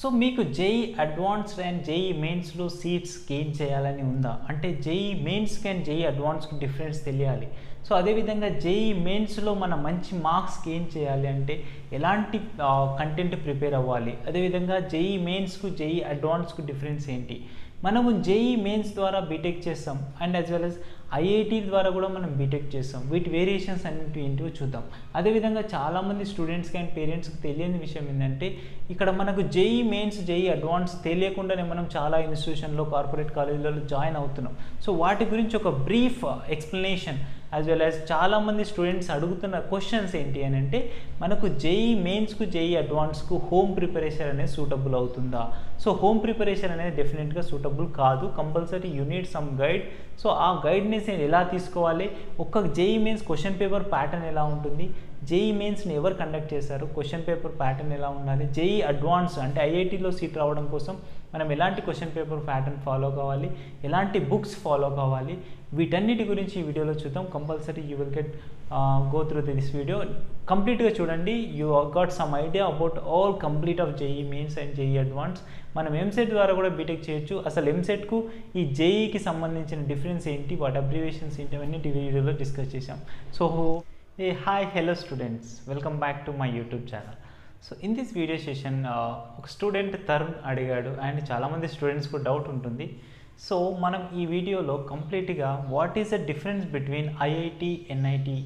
So మీకు JEE advanced and JEE మెయిన్స్లో seats gain చేయాలని ఉందా? అంటే జేఈ మెయిన్స్కి అండ్ జేఈ అడ్వాన్స్కి డిఫరెన్స్ తెలియాలి. సో అదేవిధంగా జేఈ మెయిన్స్లో మన మంచి మార్క్స్ గెయిన్ చేయాలి అంటే ఎలాంటి కంటెంట్ ప్రిపేర్ అవ్వాలి, అదేవిధంగా జేఈ మెయిన్స్కు జేఈ అడ్వాన్స్కు డిఫరెన్స్ ఏంటి, మనము జేఈ మెయిన్స్ ద్వారా బీటెక్ చేస్తాం and as well as IIT ద్వారా కూడా మనం బీటెక్ చేస్తాం. వీటి వేరియేషన్స్ అన్నింటి ఏంటివో చూద్దాం. అదేవిధంగా చాలామంది స్టూడెంట్స్కి అండ్ పేరెంట్స్కి తెలియని విషయం ఏంటంటే ఇక్కడ మనకు జేఈ మెయిన్స్ జేఈ అడ్వాన్స్ తెలియకుండానే మనం చాలా ఇన్స్టిట్యూషన్లో కార్పొరేట్ కాలేజీలలో జాయిన్ అవుతున్నాం. సో వాటి గురించి ఒక brief explanation as well as చాలామంది స్టూడెంట్స్ అడుగుతున్న క్వశ్చన్స్ ఏంటి అని అంటే మనకు జేఈ మెయిన్స్కు జేఈ అడ్వాన్స్కు హోమ్ ప్రిపరేషన్ అనేది సూటబుల్ అవుతుందా? సో హోమ్ ప్రిపరేషన్ అనేది డెఫినెట్గా సూటబుల్ కాదు. Compulsory you need some guide. So ఆ గైడ్ని ఎలా తీసుకోవాలి, ఒక్క JEE mains question paper pattern ఎలా ఉంటుంది, జేఈ మెయిన్స్ని ఎవరు కండక్ట్ చేశారు, క్వశ్చన్ పేపర్ ప్యాటర్న్ ఎలా ఉండాలి, జేఈ అడ్వాన్స్ అంటే ఐఐటీలో సీట్ రావడం కోసం మనం ఎలాంటి క్వశ్చన్ పేపర్ ప్యాటర్న్ ఫాలో కావాలి, ఎలాంటి బుక్స్ ఫాలో కావాలి, వీటన్నిటి గురించి ఈ వీడియోలో చూద్దాం. Compulsory you will get go through this video కంప్లీట్గా చూడండి. You got some idea about all complete of JEE mains and JEE advance. మనం ఎంసెట్ ద్వారా కూడా బీటెక్ చేయొచ్చు. అసలు ఎంసెట్కు ఈ జేఈకి సంబంధించిన డిఫరెన్స్ ఏంటి, వాటి అబ్రివేషన్స్ ఏంటి, అవన్నీ వీడియోలో డిస్కస్ చేసాం. So hi hello students, welcome back to my YouTube channel. So in this video session ఒక స్టూడెంట్ తరుణ్ అడిగాడు అండ్ చాలామంది స్టూడెంట్స్కు డౌట్ ఉంటుంది. సో మనం ఈ వీడియోలో కంప్లీట్గా what is the difference between IIT NIT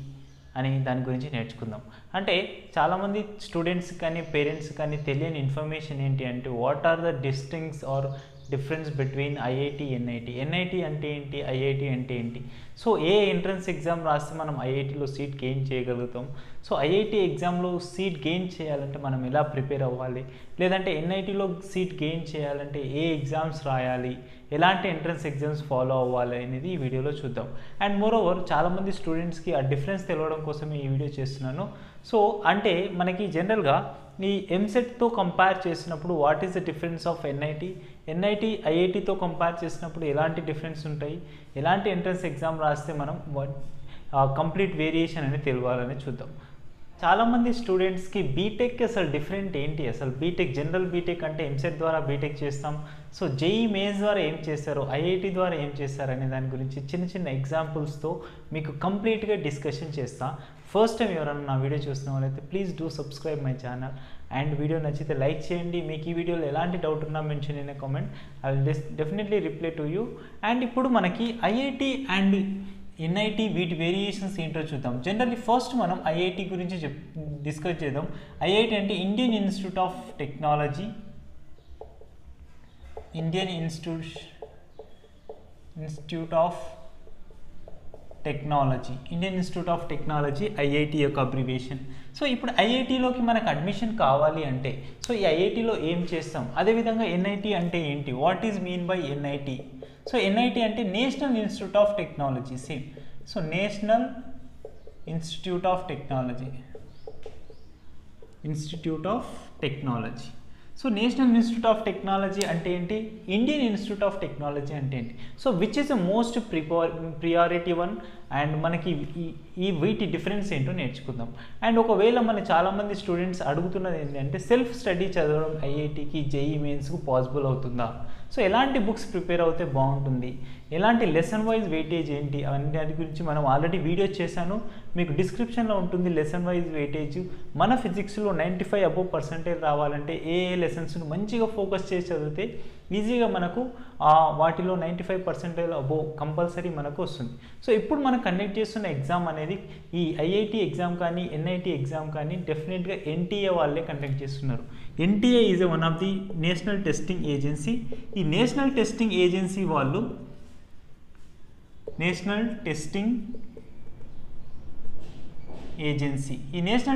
అని దాని గురించి నేర్చుకుందాం. అంటే చాలామంది స్టూడెంట్స్ కానీ పేరెంట్స్ కానీ తెలియని ఇన్ఫర్మేషన్ ఏంటి అంటే what are the distinctions or difference between IIT NIT. NIT అంటే ఏంటి, ఐఐటి అంటే ఏంటి. సో ఏ ఎంట్రన్స్ ఎగ్జామ్ రాస్తే మనం ఐఐటిలో సీట్ గెయిన్ చేయగలుగుతాం, సో ఐఐటి ఎగ్జామ్లో సీట్ గెయిన్ చేయాలంటే మనం ఎలా ప్రిపేర్ అవ్వాలి, లేదంటే ఎన్ఐటిలో సీట్ గెయిన్ చేయాలంటే ఏ ఎగ్జామ్స్ రాయాలి, ఎలాంటి ఎంట్రన్స్ ఎగ్జామ్స్ ఫాలో అవ్వాలి అనేది ఈ వీడియోలో చూద్దాం. అండ్ మోరోవర్ చాలామంది స్టూడెంట్స్కి ఆ డిఫరెన్స్ తెలియడం కోసమే ఈ వీడియో చేస్తున్నాను. సో అంటే మనకి జనరల్గా ఈ ఎంసెట్తో కంపేర్ చేసినప్పుడు what is the difference of NIT, NIT ఐఐటితో కంపేర్ చేసినప్పుడు ఎలాంటి డిఫరెన్స్ ఉంటాయి, ఎలాంటి ఎంట్రన్స్ ఎగ్జామ్ రాస్తే మనం కంప్లీట్ వేరియేషన్ అనేది తెలియాలని చూద్దాం. చాలామంది స్టూడెంట్స్కి బీటెక్ అసలు డిఫరెంట్ ఏంటి, అసలు బీటెక్ జనరల్ బీటెక్ అంటే ఎంసెట్ ద్వారా బీటెక్ చేస్తాం, సో జేఈ మెయిన్స్ ద్వారా ఏం చేస్తారు, ఐఐటి ద్వారా ఏం చేస్తారు అనే దాని గురించి చిన్న చిన్న ఎగ్జాంపుల్స్తో మీకు కంప్లీట్గా డిస్కషన్ చేస్తా. ఫస్ట్ టైం ఎవరైనా నా వీడియో చూస్తున్న వాళ్ళైతే please do subscribe my channel and video నచ్చితే లైక్ చేయండి. మీకు ఈ వీడియోలో ఎలాంటి డౌట్ ఉన్నా mention in comment, I will definitely reply to you. And ఇప్పుడు మనకి ఐఐటి అండ్ ఎన్ఐటి వీటి వేరియేషన్స్ ఏంటో చూద్దాం. జనరల్లీ ఫస్ట్ మనం ఐఐటి గురించి డిస్కస్ చేద్దాం. ఐఐటి అంటే Indian institute of technology, Indian institute of technology IIT యొక్క అబ్రివేషన్. సో ఇప్పుడు ఐఐటిలోకి మనకు అడ్మిషన్ కావాలి అంటే సో ఈ ఐఐటిలో ఏం చేస్తాం, అదేవిధంగా ఎన్ఐటి అంటే ఏంటి, what is mean by NIT. So NIT అంటే national institute of technology, same. So national institute of technology. So national institute of technology అంటే ఏంటి, ఇండియన్ ఇన్స్టిట్యూట్ ఆఫ్ టెక్నాలజీ అంటే ఏంటి. So which is the most priority one and మనకి ఈ వీటి difference ఏంటో నేర్చుకుందాం. అండ్ ఒకవేళ మన చాలామంది స్టూడెంట్స్ అడుగుతున్నది ఏంటంటే సెల్ఫ్ స్టడీ చదవడం ఐఐటికి జేఈ మెయిన్స్కు పాసిబుల్ అవుతుందా, సో ఎలాంటి బుక్స్ ప్రిపేర్ అవుతే బాగుంటుంది, ఎలాంటి లెసన్ వైజ్ వెయిటేజ్ ఏంటి, అవన్నీ దాని గురించి మనం ఆల్రెడీ వీడియో చేశాను, మీకు డిస్క్రిప్షన్లో ఉంటుంది లెసన్ వైజ్ వెయిటేజ్. మన ఫిజిక్స్లో 95 అబోవ్ పర్సెంటేజ్ రావాలంటే ఏ లెసన్స్ను మంచిగా ఫోకస్ చేసి చదివితే ఈజీగా మనకు వాటిలో 95% అబోవ్ కంపల్సరీ మనకు వస్తుంది. సో ఇప్పుడు మనం కండక్ట్ చేస్తున్న ఎగ్జామ్ అనేది ఈ ఐఐటి ఎగ్జామ్ కానీ ఎన్ఐటి ఎగ్జామ్ కానీ డెఫినెట్గా ఎన్టీఏ వాళ్ళే కండక్ట్ చేస్తున్నారు. NTA is one of the national testing agency. ఈ నేషనల్ టెస్టింగ్ ఏజెన్సీ వాళ్ళు ఈ నేషనల్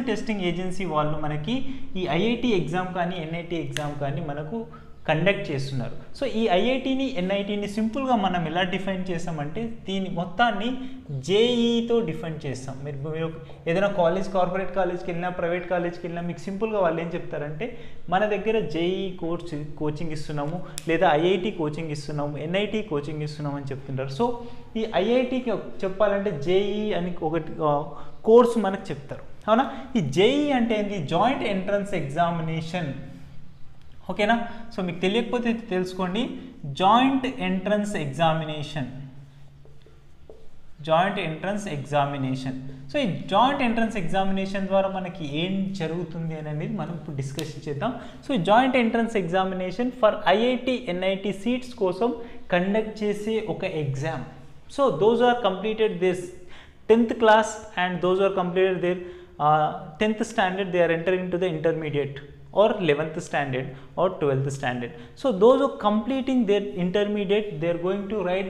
టెస్టింగ్ ఏజెన్సీ వాళ్ళు మనకి ఈ ఐఐటి ఎగ్జామ్ కానీ ఎన్ఐటి ఎగ్జామ్ కానీ మనకు కండక్ట్ చేస్తున్నారు. సో ఈ ఐఐటిని ఎన్ఐటిని సింపుల్గా మనం ఎలా డిఫైన్ చేస్తామంటే దీని మొత్తాన్ని జేఈతో డిఫైన్ చేస్తాం. మీరు ఏదైనా కార్పొరేట్ కాలేజ్కి వెళ్ళినా ప్రైవేట్ కాలేజ్కి వెళ్ళినా మీకు సింపుల్గా వాళ్ళు ఏం చెప్తారంటే మన దగ్గర జేఈ కోచింగ్ ఇస్తున్నాము, లేదా ఐఐటి కోచింగ్ ఇస్తున్నాము, ఎన్ఐటి కోచింగ్ ఇస్తున్నాము అని చెప్తుంటారు. సో ఈ ఐఐటికి చెప్పాలంటే జేఈ అని ఒకటి కోర్సు మనకు చెప్తారు, అవునా. ఈ జేఈ అంటే ఏంటి, జాయింట్ ఎంట్రన్స్ ఎగ్జామినేషన్ ఓకేనా. సో మీకు తెలియకపోతే తెలుసుకోండి, జాయింట్ ఎంట్రన్స్ ఎగ్జామినేషన్. సో ఈ జాయింట్ ఎంట్రన్స్ ఎగ్జామినేషన్ ద్వారా మనకి ఏం జరుగుతుంది అనేది మనం ఇప్పుడు డిస్కషన్ చేద్దాం. సో ఈ joint entrance examination for IIT NIT seats కోసం కండక్ట్ చేసే ఒక exam. So those are completed this 10th class and those who are completed their 10th standard, they are entering into the intermediate or 11th standard or 12th standard. So those who are completing their intermediate, they are going to write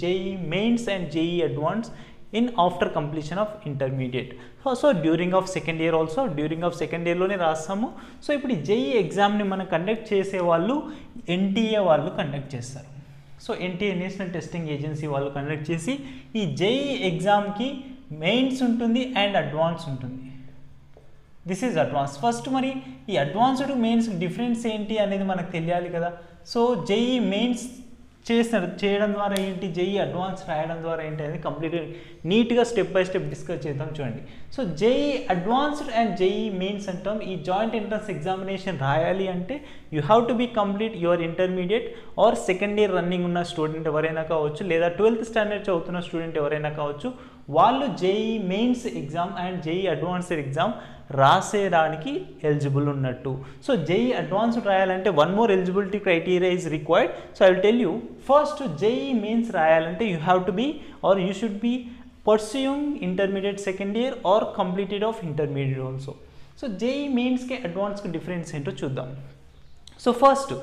JEE mains and JEE advanced in after completion of intermediate. So during of second year also, during of second year లోనే రాస్తాము. So ఇప్పుడు ఈ JEE ఎగ్జామ్ని మనం conduct చేసే వాళ్ళు NTA వాళ్ళు conduct చేస్తారు. So NTA national testing agency వాళ్ళు కండక్ట్ చేసి ఈ JEE ఎగ్జామ్కి మెయిన్స్ ఉంటుంది అండ్ అడ్వాన్స్ ఉంటుంది. This is advance. ఫస్ట్ మరి ఈ అడ్వాన్స్డ్ మెయిన్స్ డిఫరెన్స్ ఏంటి అనేది మనకు తెలియాలి కదా. సో JEE మెయిన్స్ చేయడం ద్వారా ఏంటి, JEE అడ్వాన్స్ రాయడం ద్వారా ఏంటి అనేది కంప్లీట్గా నీట్గా స్టెప్ బై స్టెప్ డిస్కస్ చేద్దాం. చూడండి, so JEE advanced and JEE mains అంటాం. ఈ జాయింట్ ఎంట్రన్స్ ఎగ్జామినేషన్ రాయాలి అంటే you have to be complete your intermediate or second year running ఉన్న స్టూడెంట్ ఎవరైనా కావచ్చు, లేదా 12th స్టాండర్డ్ చదువుతున్న స్టూడెంట్ ఎవరైనా కావచ్చు, వాళ్ళు JEE mains exam and JEE advanced exam రాసేదానికి ఎలిజిబుల్ ఉన్నట్టు. సో JEE అడ్వాన్స్డ్ రాయాలంటే one more eligibility criteria is required. So I will tell you, first JEE mains రాయాలంటే you have to be are you should be pursuing intermediate second year or completed of intermediate also. So JEE మెయిన్స్కి అడ్వాన్స్కి difference ఏంటో చూద్దాం. So first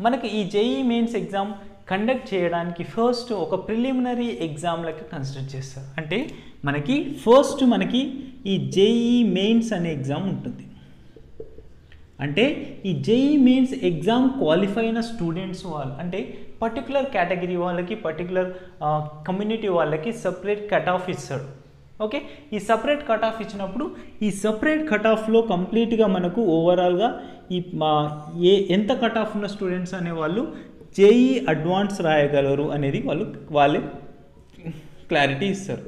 మనకి ఈ JEE mains exam conduct చేయడానికి first ఒక preliminary exam లెక్క consider చేస్తారు. అంటే మనకి ఫస్ట్ ఈ JEE మెయిన్స్ అనే ఎగ్జామ్ ఉంటుంది. అంటే ఈ JEE మెయిన్స్ ఎగ్జామ్ క్వాలిఫై అయిన స్టూడెంట్స్ వాళ్ళు, అంటే పర్టికులర్ కేటగిరీ వాళ్ళకి, పర్టికులర్ కమ్యూనిటీ వాళ్ళకి సపరేట్ కట్ ఆఫ్ ఇస్తాడు. ఓకే, ఈ సపరేట్ కట్ ఆఫ్ ఇచ్చినప్పుడు ఈ సపరేట్ కట్ ఆఫ్లో కంప్లీట్గా మనకు ఓవరాల్గా ఈ ఎంత కట్ ఆఫ్ ఉన్న స్టూడెంట్స్ అనేవాళ్ళు JEE అడ్వాన్స్ రాయగలరు అనేది వాళ్ళే క్లారిటీ ఇస్తారు.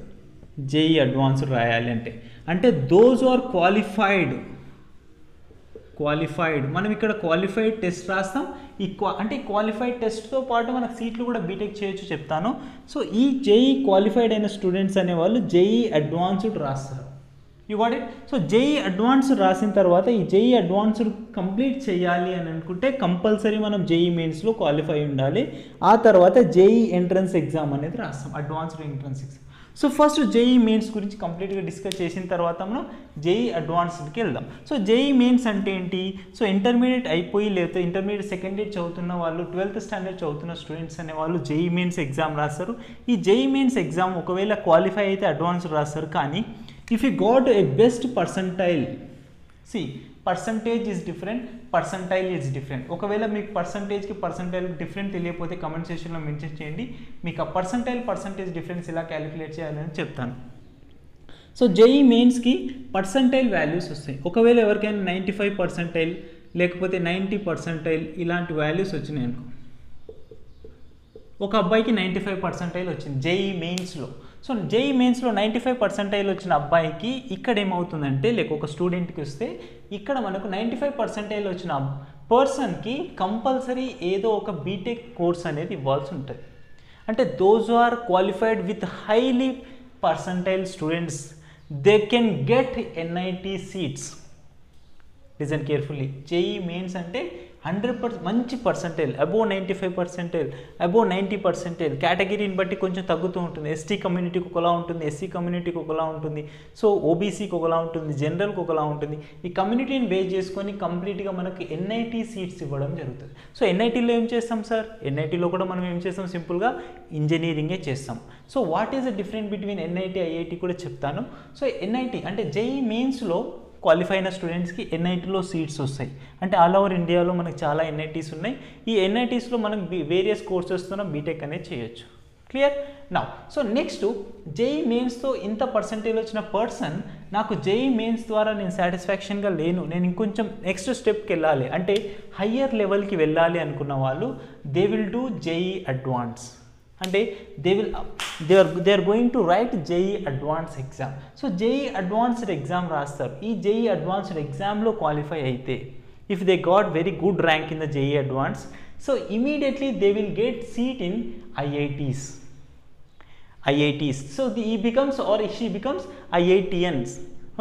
JEE అడ్వాన్స్ రాయాలి అంటే దోస్ ఆర్ క్వాలిఫైడ్. మనం ఇక్కడ క్వాలిఫైడ్ టెస్ట్ రాస్తాం. అంటే క్వాలిఫైడ్ టెస్ట్తో పాటు మనకు సీట్లు కూడా బీటెక్ చేయొచ్చు చెప్తాను. సో ఈ JEE క్వాలిఫైడ్ అయిన స్టూడెంట్స్ అనేవాళ్ళు JEE అడ్వాన్స్డ్ రాస్తారు. You got it. So JEE advanced రాసిన తర్వాత ఈ JEE అడ్వాన్స్డ్ కంప్లీట్ చేయాలి అని అనుకుంటే కంపల్సరీ మనం JEE మెయిన్స్లో క్వాలిఫై ఉండాలి. ఆ తర్వాత JEE ఎంట్రన్స్ ఎగ్జామ్ అనేది రాస్తాం, advanced entrance exam. So first JEE mains గురించి కంప్లీట్గా డిస్కస్ చేసిన తర్వాత మనం JEE అడ్వాన్స్డ్కి వెళ్దాం. సో JEE మెయిన్స్ అంటే ఏంటి? సో ఇంటర్మీడియట్ అయిపోయి లేకపోతే ఇంటర్మీడియట్ సెకండ్ ఇయర్ చదువుతున్న వాళ్ళు, 12th స్టాండర్డ్ చదువుతున్న స్టూడెంట్స్ అనే వాళ్ళు JEE మెయిన్స్ ఎగ్జామ్ రాస్తారు. ఈ JEE మెయిన్స్ ఎగ్జామ్ ఒకవేళ క్వాలిఫై అయితే అడ్వాన్స్డ్ రాస్తారు. కానీ if you got a best percentile, percentage is different, percentile is different. ఒకవేళ మీకు పర్సంటైల్ డిఫరెంట్ తెలియకపోతే కమెంట్ సెక్షన్లో మెన్షన్ చేయండి. మీకు ఆ పర్సంటేజ్ డిఫరెన్స్ ఎలా క్యాలిక్యులేట్ చేయాలని చెప్తాను. సో JEE మెయిన్స్కి పర్సంటైల్ వాల్యూస్ వస్తాయి. ఒకవేళ ఎవరికైనా 95% లేకపోతే 90% ఇలాంటి వాల్యూస్ వచ్చినాయి అనుకో, ఒక అబ్బాయికి 95% వచ్చింది JEE మెయిన్స్లో. సో JEE మెయిన్స్లో 95% వచ్చిన అబ్బాయికి ఇక్కడ ఏమవుతుందంటే, ఒక స్టూడెంట్కి వస్తే ఇక్కడ మనకు 95% వచ్చిన పర్సన్కి కంపల్సరీ ఏదో ఒక బీటెక్ కోర్స్ అనేది ఇవ్వాల్సి ఉంటుంది. అంటే those are qualified with highly percentile students, they can get NIT seats. Listen carefully, JEE mains అంటే 100% మంచి పర్సంటైల్, అబోవ్ 95%, అబోవ్ 90%. కేటగిరీని బట్టి కొంచెం తగ్గుతూ ఉంటుంది. ST కమ్యూనిటీకి ఒకలా ఉంటుంది, SC కమ్యూనిటీకి ఒకలా ఉంటుంది, సో OBCకి ఒకలా ఉంటుంది, జనరల్కి ఒకలా ఉంటుంది. ఈ కమ్యూనిటీని బేస్ చేసుకొని కంప్లీట్గా మనకి NIT సీట్స్ ఇవ్వడం జరుగుతుంది. సో NITలో ఏం చేస్తాం సార్? NITలో కూడా మనం ఏం చేస్తాం? సింపుల్గా ఇంజనీరింగే చేస్తాం. So what is the difference between NIT, IIT కూడా చెప్తాను. సో NIT అంటే JEE మెయిన్స్లో క్వాలిఫై అయిన స్టూడెంట్స్కి NITలో సీట్స్ వస్తాయి. అంటే ఆల్ ఓవర్ ఇండియాలో మనకు చాలా NITs ఉన్నాయి. ఈ NITస్లో మనం వేరియస్ కోర్సెస్తో బీటెక్ అనేది చేయొచ్చు. Clear now. So next JEE మెయిన్స్తో ఇంత పర్సంటేజ్ వచ్చిన పర్సన్, నాకు JEE మెయిన్స్ ద్వారా నేను సాటిస్ఫాక్షన్గా లేను, నేను ఇంకొంచెం నెక్స్ట్ స్టెప్కి వెళ్ళాలి అంటే హయ్యర్ లెవెల్కి వెళ్ళాలి అనుకున్న వాళ్ళు they will do JEE advance. అంటే they are going to write JEE advance exam. So JEE advanced exam రాస్తారు. ఈ JEE అడ్వాన్స్డ్ ఎగ్జామ్లో క్వాలిఫై అయితే if they got very good rank in the JEE Advanced, so immediately they will get seat in IITs. So he becomes or she becomes IITians.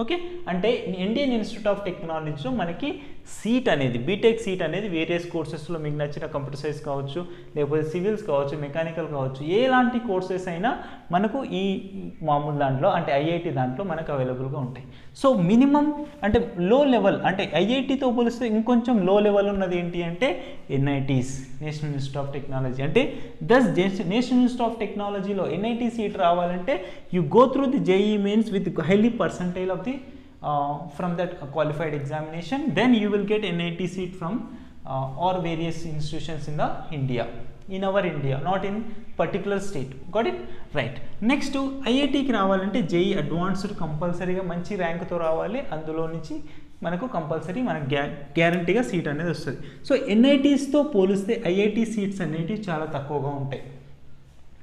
Okay, అంటే Indian institute of టెక్నాలజీలో మనకి seat అనేది BTech seat అనేది various కోర్సెస్లో మీకు నచ్చిన computer science కావచ్చు, లేకపోతే civils కావచ్చు, మెకానికల్ కావచ్చు, ఎలాంటి కోర్సెస్ అయినా మనకు ఈ మామూలు దాంట్లో అంటే ఐఐటి దాంట్లో మనకు అవైలబుల్గా ఉంటాయి. సో మినిమం అంటే లో లెవెల్ అంటే ఐఐటితో పోలిస్తే ఇంకొంచెం లో లెవెల్ ఉన్నది ఏంటి అంటే NITs, national institute of technology. అంటే నేషనల్ ఇన్స్టిట్యూట్ ఆఫ్ టెక్నాలజీలో ఎన్ఐటి సీట్ రావాలంటే you go through the JEE mains with highly percentile of the from that qualified examination, then you will get NIT seat from or various institutions in the India, in our India, not in particular state. Got it? Right. Next IIT కి రావాలంటే JEE advanced కంపల్సరీగా మంచి ర్యాంక్తో రావాలి, అందులో నుంచి మనకు compulsory మనకు గ్యారంటీగా సీట్ అనేది వస్తుంది. సో ఎన్ఐటీస్తో పోలిస్తే ఐఐటి సీట్స్ అనేటివి చాలా తక్కువగా ఉంటాయి.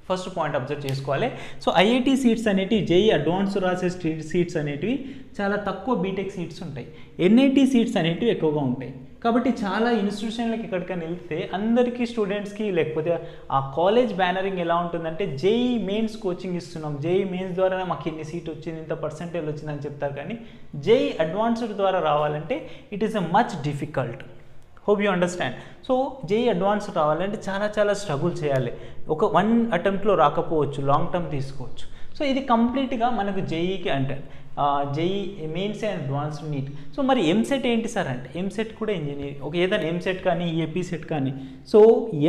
ఫస్ట్ పాయింట్ అబ్జర్వ్ చేసుకోవాలి. సో ఐఐటి సీట్స్ అనేటివి JEE అడ్వాన్స్ రాసే సీట్స్ అనేటివి చాలా తక్కువ బీటెక్ సీట్స్ ఉంటాయి. ఎన్ఐటి సీట్స్ అనేటివి ఎక్కువగా ఉంటాయి. కాబట్టి చాలా ఇన్స్టిట్యూషన్లకు ఎక్కడికైనా వెళ్తే అందరికీ స్టూడెంట్స్కి లేకపోతే ఆ కాలేజ్ బ్యానరింగ్ ఎలా ఉంటుందంటే JEE మెయిన్స్ కోచింగ్ ఇస్తున్నాం, JEE మెయిన్స్ ద్వారా మాకు ఇన్ని సీట్ వచ్చింది, ఇంత పర్సెంటేజ్ వచ్చిందని చెప్తారు. కానీ JEE అడ్వాన్స్డ్ ద్వారా రావాలంటే it is a much difficult. Hope you understand. So JEE advance రావాలంటే చాలా స్ట్రగుల్ చేయాలి. ఒక 1 అటెంప్ట్లో రాకపోవచ్చు, లాంగ్ టర్మ్ తీసుకోవచ్చు. సో ఇది కంప్లీట్గా మనకు JEEకి అంటే JEE mains and advanced NEET. So మరి ఎంసెట్ ఏంటి సార్ అంటే ఎంసెట్ కూడా ఇంజనీరింగ్, ఒక ఏదైనా ఎంసెట్ కానీ EAP సెట్ కానీ. So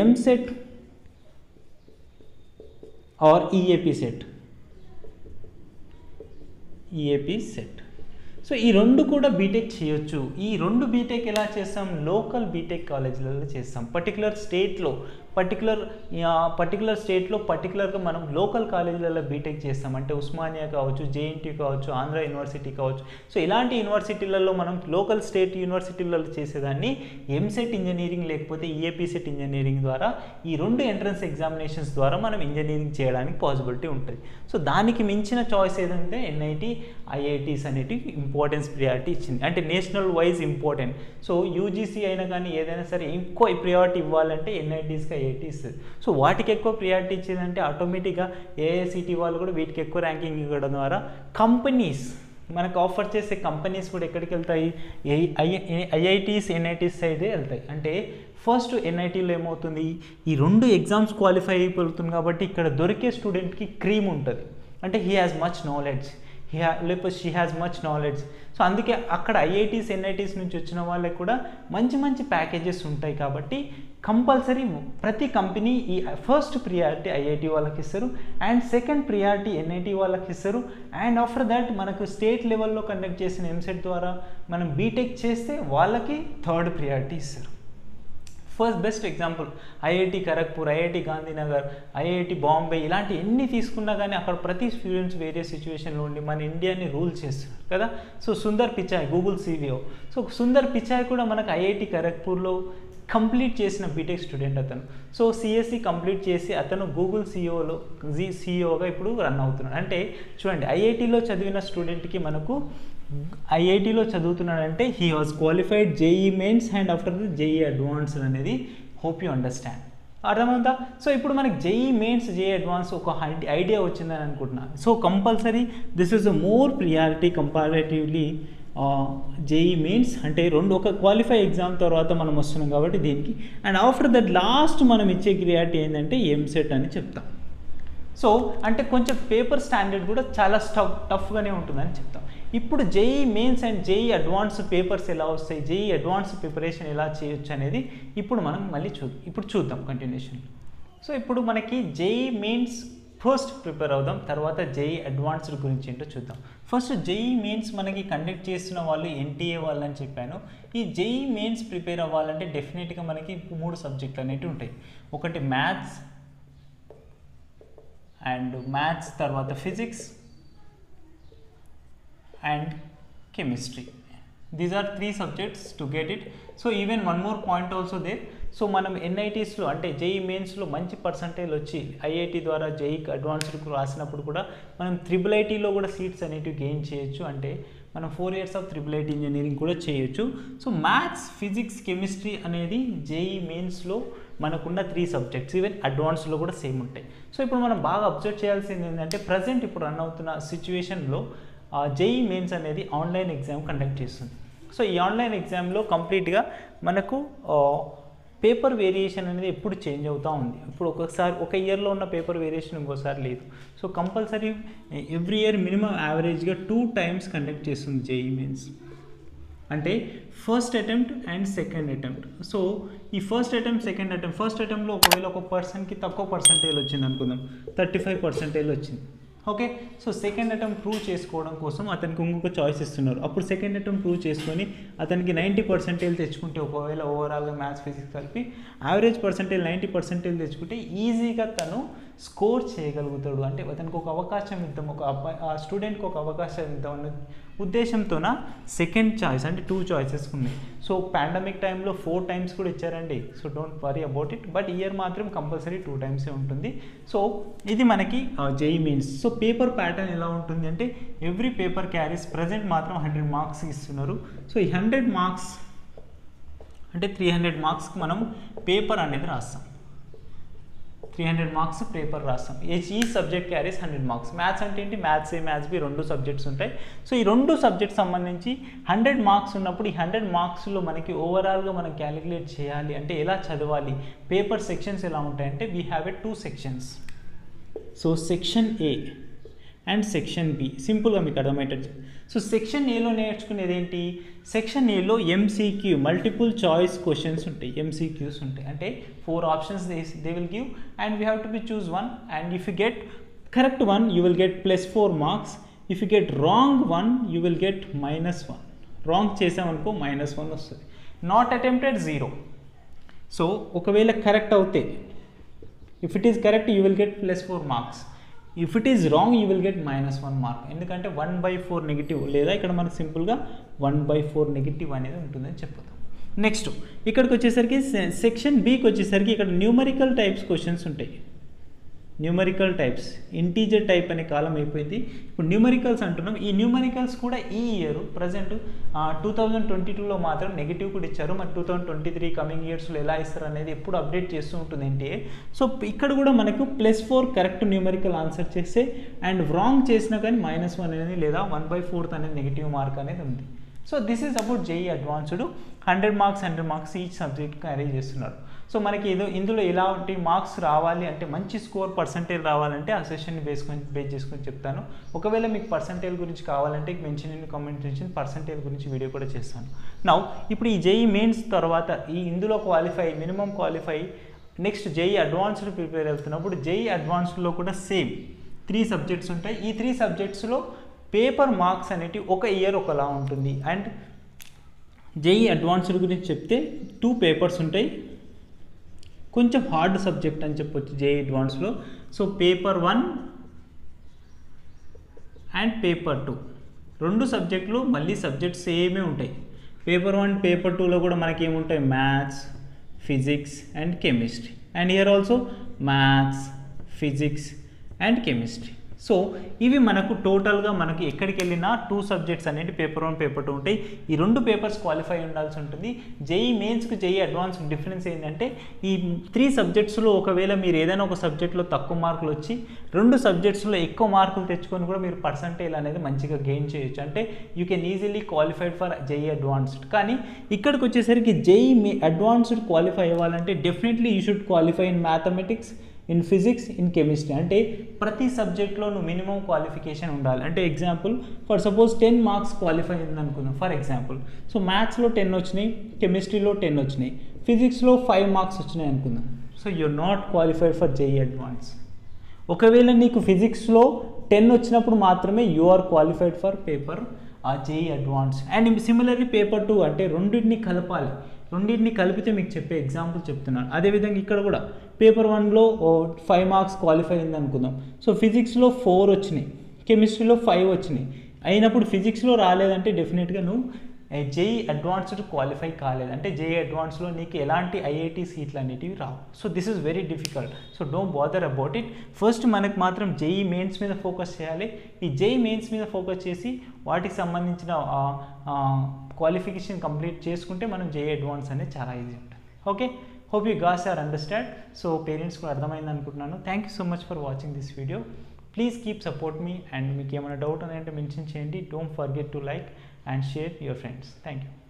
EAMCET are EAP set. So ఈ రెండు కూడా బీటెక్ చేయొచ్చు. ఈ రెండు బీటెక్ ఎలా చేస్తాం? లోకల్ బీటెక్ కాలేజీలలో చేస్తాం. పర్టికులర్ స్టేట్లో పర్టికులర్గా మనం లోకల్ కాలేజీలలో బీటెక్ చేస్తాం. అంటే ఉస్మానియా కావచ్చు, JNTU కావచ్చు, ఆంధ్ర యూనివర్సిటీ కావచ్చు. సో ఇలాంటి యూనివర్సిటీలలో మనం లోకల్ స్టేట్ యూనివర్సిటీలలో చేసేదాన్ని ఎంసెట్ ఇంజనీరింగ్ లేకపోతే EAP సెట్ ఇంజనీరింగ్ ద్వారా ఈ రెండు ఎంట్రన్స్ ఎగ్జామినేషన్స్ ద్వారా మనం ఇంజనీరింగ్ చేయడానికి పాసిబిలిటీ ఉంటుంది. సో దానికి మించిన చాయిస్ ఏదంటే NIT, IITs అనేటివి ఇంపార్టెన్స్ ప్రియారిటీ ఇచ్చింది. అంటే national wise important. So UGC అయినా కానీ ఏదైనా సరే ఎక్కువ ప్రియారిటీ ఇవ్వాలంటే NITస్కి IITs. సో వాటికి ఎక్కువ ప్రియారిటీ ఇచ్చిందంటే ఆటోమేటిక్గా AICT వాళ్ళు కూడా వీటికి ఎక్కువ ర్యాంకింగ్ ఇవ్వడం ద్వారా కంపెనీస్ మనకు ఆఫర్ చేసే కంపెనీస్ కూడా ఎక్కడికి వెళ్తాయి? IITs, NITs సైడే వెళ్తాయి. అంటే ఫస్ట్ NITలో ఏమవుతుంది, ఈ రెండు ఎగ్జామ్స్ క్వాలిఫై అయిపోతుంది కాబట్టి ఇక్కడ దొరికే స్టూడెంట్కి క్రీమ్ ఉంటుంది. అంటే హీ హ్యాస్ మచ్ నాలెడ్జ్, లేకపోతే she has much knowledge. So అందుకే అక్కడ IITs, NITs నుంచి వచ్చిన వాళ్ళకి కూడా మంచి ప్యాకేజెస్ ఉంటాయి. కాబట్టి కంపల్సరీ ప్రతి కంపెనీ ఈ ఫస్ట్ ప్రియారిటీ IIT వాళ్ళకి ఇస్తారు, అండ్ సెకండ్ ప్రియారిటీ NIT వాళ్ళకి ఇస్తారు. అండ్ ఆఫ్టర్ దాట్ మనకు స్టేట్ లెవెల్లో కండక్ట్ చేసిన ఎంసెట్ ద్వారా మనం బీటెక్ చేస్తే వాళ్ళకి థర్డ్ ప్రియారిటీ ఇస్తారు. First best example IIT Kharagpur, IIT Gandhinagar, IIT Bombay, ఇలాంటి ఎన్ని తీసుకున్నా కానీ అక్కడ ప్రతి స్టూడెంట్స్ వేరే సిచ్యువేషన్లో ఉండి మన ఇండియాని రూల్ చేస్తున్నారు కదా. So Sundar Pichai, Google CEO. So Sundar Pichai కూడా మనకు IIT ఖరగ్పూర్లో కంప్లీట్ చేసిన బీటెక్ స్టూడెంట్ అతను. సో CSE కంప్లీట్ చేసి అతను గూగుల్ CEOగా ఇప్పుడు రన్ అవుతున్నాడు. అంటే చూడండి, IITలో చదివిన స్టూడెంట్కి మనకు IITలో చదువుతున్నాడంటే he was qualified JEE mains and after the JEE advanced అనేది. Hope you understand. అర్థమవుతా? సో ఇప్పుడు మనకి JEE మెయిన్స్, JEE అడ్వాన్స్ ఒక ఐడియా వచ్చిందని అనుకుంటున్నాను. So compulsory this is a more priority comparatively JEE mains. అంటే రెండు ఒక క్వాలిఫై ఎగ్జామ్ తర్వాత మనం వస్తున్నాం కాబట్టి దీనికి. అండ్ ఆఫ్టర్ దట్ లాస్ట్ మనం ఇచ్చే ప్రియారిటీ ఏంటంటే ఎంసెట్ అని చెప్తాం. సో అంటే కొంచెం పేపర్ స్టాండర్డ్ కూడా చాలా టఫ్గానే ఉంటుందని చెప్తాం. ఇప్పుడు JEE mains and JEE advance papers ఎలా వస్తాయి, JEE అడ్వాన్స్ ప్రిపరేషన్ ఎలా చేయొచ్చు అనేది ఇప్పుడు మనం మళ్ళీ చూద్దాం కంటిన్యూషన్. సో ఇప్పుడు మనకి JEE మెయిన్స్ ఫస్ట్ ప్రిపేర్ అవుదాం, తర్వాత JEE అడ్వాన్స్డ్ గురించి ఏంటో చూద్దాం. ఫస్ట్ JEE మెయిన్స్ మనకి కండక్ట్ చేస్తున్న వాళ్ళు NTA వాళ్ళు అని చెప్పాను. ఈ JEE మెయిన్స్ ప్రిపేర్ అవ్వాలంటే డెఫినెట్గా మనకి 3 సబ్జెక్టులు అనేవి ఉంటాయి. ఒకటి మ్యాథ్స్, తర్వాత physics and chemistry. These are 3 subjects to get it. So even one more point also there. So మనం NITస్లో అంటే JEE మెయిన్స్లో మంచి పర్సంటేజ్ వచ్చి IIT ద్వారా JEE అడ్వాన్స్డ్కు రాసినప్పుడు కూడా మనం IIITలో కూడా సీట్స్ అనేటివి గెయిన్ చేయొచ్చు. అంటే మనం 4 years ఆఫ్ IIIT ఇంజనీరింగ్ కూడా చేయొచ్చు. సో మ్యాథ్స్, ఫిజిక్స్, కెమిస్ట్రీ అనేది జేఈ మెయిన్స్లో మనకున్న 3 సబ్జెక్ట్స్. ఈవెన్ అడ్వాన్స్లో కూడా సేమ్ ఉంటాయి. సో ఇప్పుడు మనం బాగా అబ్జర్వ్ చేయాల్సింది ఏంటంటే ప్రజెంట్ ఇప్పుడు రన్ అవుతున్న సిచ్యువేషన్లో జేఈ మెయిన్స్ అనేది ఆన్లైన్ ఎగ్జామ్ కండక్ట్ చేస్తుంది. సో ఈ ఆన్లైన్ ఎగ్జామ్లో కంప్లీట్గా మనకు పేపర్ వేరియేషన్ అనేది ఎప్పుడు చేంజ్ అవుతూ ఉంది. ఇప్పుడు ఒకసారి ఒక ఇయర్లో ఉన్న పేపర్ వేరియేషన్ ఇంకోసారి లేదు. So compulsory every year minimum యావరేజ్గా 2 times కండక్ట్ చేస్తుంది జేఈ మెయిన్స్. అంటే first attempt and second attempt. So ఈ first attempt, second attempt, first అటెంప్ట్లో ఒకవేళ ఒక పర్సన్కి తక్కువ పర్సంటేజ్ వచ్చింది అనుకుందాం, 35% వచ్చింది. Okay, so second attempt prove చేసుకోవడం కోసం అతనికి ఇంకొక చాయిస్ ఇస్తున్నారు. అప్పుడు సెకండ్ అటెంప్ట్ ప్రూవ్ చేసుకొని అతనికి 90% తెచ్చుకుంటే, ఒకవేళ ఓవరాల్గా మ్యాథ్స్, ఫిజిక్స్ కలిపి యావరేజ్ పర్సంటేజ్ 90% తెచ్చుకుంటే ఈజీగా తను స్కోర్ చేయగలుగుతాడు. అంటే అతనికి ఒక అవకాశం ఇద్దాం, ఆ స్టూడెంట్కి ఒక అవకాశం ఇద్దాం అన్న ఉద్దేశంతోన సెకండ్ చాయిస్ అంటే 2 choices ఉన్నాయి. సో పాండమిక్ టైంలో 4 times కూడా ఇచ్చారండి. So don't worry about it. But year మాత్రం కంపల్సరీ 2 times ఉంటుంది. సో ఇది మనకి JEE mains. So paper pattern ఎలా ఉంటుంది అంటే ఎవ్రీ పేపర్ క్యారీస్ ప్రజెంట్ మాత్రం 100 marks ఇస్తున్నారు. సో ఈ 100 marks అంటే 300 marksకి మనం పేపర్ అనేది రాస్తాం. 300 marks పేపర్ రాస్తాం. ఈ సబ్జెక్ట్ క్యారీస్ 100 marks. మ్యాథ్స్ అంటే ఏంటి, మ్యాథ్స్ ఏ, మ్యాథ్స్ బి 2 subjects ఉంటాయి. సో ఈ 2 subjects సంబంధించి 100 marks ఉన్నప్పుడు ఈ 100 marksలో మనకి ఓవరాల్గా మనం క్యాలిక్యులేట్ చేయాలి అంటే ఎలా చదవాలి, పేపర్ సెక్షన్స్ ఎలా ఉంటాయంటే we have a 2 sections. So section A and section B సింపుల్గా మీకు అర్థమయ్యేటట్టు. సో సెక్షన్ ఏలో నేర్చుకునేది ఏంటి, సెక్షన్ ఏలో ఎంసీక్యూ మల్టిపుల్ చాయిస్ క్వశ్చన్స్ ఉంటాయి, ఎంసీక్యూస్ ఉంటాయి. అంటే 4 options they will give and we have to be choose one. And if you get correct one you will get +4 marks. If you get wrong one you will get -1. Wrong చేసామనుకో -1 వస్తుంది. Not attempted 0. So ఒకవేళ correct అవుతే, if it is correct you will get +4 marks. If it is wrong you will get -1 mark. ఎందుకంటే 1/4 negative, లేదా ఇక్కడ మనకు సింపుల్గా 1/4 negative అనేది ఉంటుందని చెప్పుతాం. నెక్స్ట్ ఇక్కడికి వచ్చేసరికి సెక్షన్ బికి వచ్చేసరికి ఇక్కడ న్యూమరికల్ టైప్స్ క్వశ్చన్స్ ఉంటాయి. న్యూమరికల్ టైప్స్, ఇంటీజర్ టైప్ అనే కాలం అయిపోయింది, ఇప్పుడు న్యూమరికల్స్ అంటున్నాం. ఈ న్యూమరికల్స్ కూడా ఈ ఇయర్ ప్రజెంట్ 2022లో మాత్రం నెగిటివ్ కూడా ఇచ్చారు. మరి 2023 కమింగ్ ఇయర్స్లో ఎలా ఇస్తారు అనేది ఎప్పుడు అప్డేట్ చేస్తూ ఉంటుంది ఎన్టీఏ. సో ఇక్కడ కూడా మనకు +4 కరెక్ట్ న్యూమరికల్ ఆన్సర్ చేస్తే అండ్ రాంగ్ చేసినా కానీ -1 అనేది లేదా 1/4 అనేది నెగిటివ్ మార్క్ అనేది ఉంది. So this is about JEE advanced. 100 marks each సబ్జెక్ట్కి అరేంజ్ చేస్తున్నారు. సో మనకి ఇందులో ఎలాంటి మార్క్స్ రావాలి అంటే మంచి స్కోర్ పర్సంటేజ్ రావాలంటే ఆ సెషన్ని బేస్ చేసుకొని చెప్తాను. ఒకవేళ మీకు పర్సంటేజ్ గురించి కావాలంటే mention in comment section, percentage గురించి వీడియో కూడా చేస్తాను. నౌ ఇప్పుడు ఈ జేఈ మెయిన్స్ తర్వాత ఇందులో minimum qualify next JEE advanced prepare అవుతున్నప్పుడు జేఈ అడ్వాన్స్డ్లో కూడా సేమ్ 3 subjects ఉంటాయి. ఈ 3 subjectsలో పేపర్ మార్క్స్ అనేవి ఒక ఇయర్ ఒకలా ఉంటుంది. అండ్ జేఈ అడ్వాన్స్డ్ గురించి చెప్తే 2 papers ఉంటాయి. కొంచెం హార్డ్ సబ్జెక్ట్ అని చెప్పొచ్చు జేఈ అడ్వాన్స్లో. సో పేపర్ 1 అండ్ పేపర్ 2 2 సబ్జెక్టులు మళ్ళీ సబ్జెక్ట్స్ సేమే ఉంటాయి. పేపర్ 1, పేపర్ 2లో కూడా మనకి ఏముంటాయి, maths, physics and chemistry. And here also maths, physics and chemistry. So ఇవి మనకు టోటల్గా మనకి ఎక్కడికి వెళ్ళినా 2 subjects అనేవి పేపర్ 1, పేపర్ 2 ఉంటాయి. ఈ 2 papers క్వాలిఫై ఉండాల్సి ఉంటుంది. జేఈ మెయిన్స్కి జేఈ అడ్వాన్స్ డిఫరెన్స్ ఏంటంటే ఈ 3 subjectsలో ఒకవేళ మీరు ఏదైనా ఒక సబ్జెక్ట్లో తక్కువ మార్కులు వచ్చి 2 subjectsలో ఎక్కువ మార్కులు తెచ్చుకొని కూడా మీరు పర్సంటేజ్ అనేది మంచిగా గెయిన్ చేయొచ్చు. అంటే you can easily qualified for JEE advanced. కానీ ఇక్కడికి వచ్చేసరికి జేఈ అడ్వాన్స్డ్ క్వాలిఫై అవ్వాలంటే definitely you should qualify in mathematics, in physics, in chemistry. అంటే ప్రతి సబ్జెక్ట్లో నువ్వు మినిమం క్వాలిఫికేషన్ ఉండాలి. అంటే example for suppose 10 marks qualify అయింది అనుకుందాం ఫర్ ఎగ్జాంపుల్. సో మ్యాథ్స్లో 10 వచ్చినాయి, కెమిస్ట్రీలో 10 వచ్చినాయి, ఫిజిక్స్లో 5 marks వచ్చినాయి అనుకుందాం. So you're not qualified for JEE advance. ఒకవేళ నీకు ఫిజిక్స్లో 10 వచ్చినప్పుడు మాత్రమే you are qualified for paper JEE advance. And similarly paper 2 అంటే రెండింటిని కలపాలి. రెండింటిని కలిపితే మీకు చెప్పే ఎగ్జాంపుల్ చెప్తున్నాను. అదేవిధంగా ఇక్కడ కూడా పేపర్ 1లో 5 marks క్వాలిఫై అయింది అనుకుందాం. సో ఫిజిక్స్లో 4 వచ్చినాయి, కెమిస్ట్రీలో 5 వచ్చినాయి అయినప్పుడు ఫిజిక్స్లో రాలేదంటే డెఫినెట్గా నువ్వు జేఈ అడ్వాన్స్డ్ క్వాలిఫై కాలేదు అంటే జేఈ అడ్వాన్స్లో నీకు ఎలాంటి ఐఐటి సీట్లు అనేటివి రావు. So this is very difficult. So don't bother about it. First మనకు మాత్రం జేఈ మెయిన్స్ మీద ఫోకస్ చేయాలి. ఈ జేఈ మెయిన్స్ మీద ఫోకస్ చేసి వాటికి సంబంధించిన క్వాలిఫికేషన్ కంప్లీట్ చేసుకుంటే మనం జేఈ అడ్వాన్స్ అనేది చాలా ఈజీ ఉంటుంది. Okay, hope you guys are understand. So parents కూడా అర్థమైంది అనుకుంటున్నాను. Thank you so much for watching this video. Please keep support me and మీకు ఏమైనా డౌట్ ఉన్నాయంటే మెన్షన్ చేయండి. Don't forget to like and share your friends. Thank you.